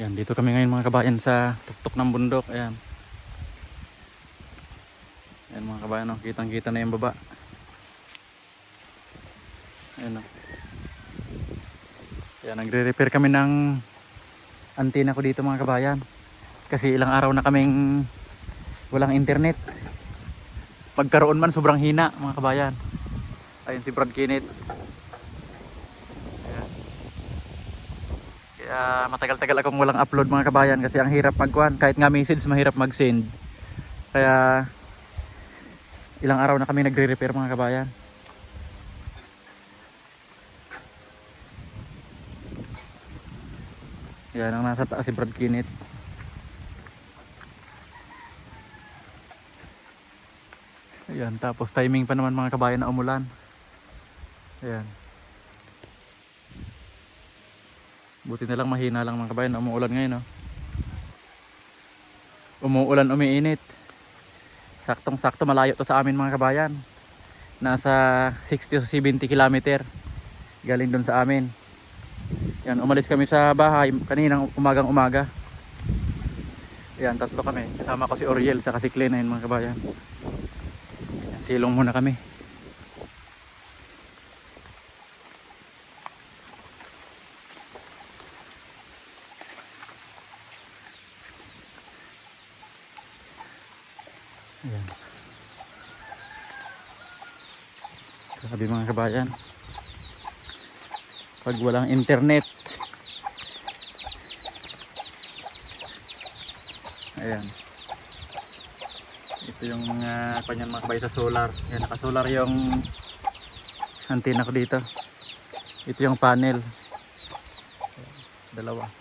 Yan, dito kami ngayon mga kabayan sa tuktok ng bundok. Ayan. Ayan mga kabayan, oh, kitang-kita na yung baba. Ayan, oh. Ayan, nagre-repair kami ng antena ko dito mga kabayan. Kasi ilang araw na kaming walang internet. Pagkaroon man sobrang hina mga kabayan. Ayun si Brad Kinit. Kaya matagal-tagal akong walang upload mga kabayan kasi ang hirap magkuhan. Kahit nga message mahirap mag-send. Kaya ilang araw na kami nagre-repair mga kabayan. Yan ang nasa taas si Brad Kinit. Ayan, tapos timing pa naman mga kabayan na umulan. Ayan. Buti na lang mahina lang mga kabayan na umuulan ngayon, oh. Umuulan, umiinit. Saktong-sakto malayo to sa amin mga kabayan. Nasa 60 to 70 kilometer galing doon sa amin. Yan, umalis kami sa bahay kaninang umagang-umaga. Yan, tatlo kami. Kasama ko si Oriel sa si Clen, ayun mga kabayan. Yan, silong muna kami. Ayan. Grabe mga kabayan. Pag walang internet. Ayan. Ito yung mga kanyan mga kabayan sa solar. Ayan, naka-solar yung antena ko dito. Ito yung panel. Dalawa.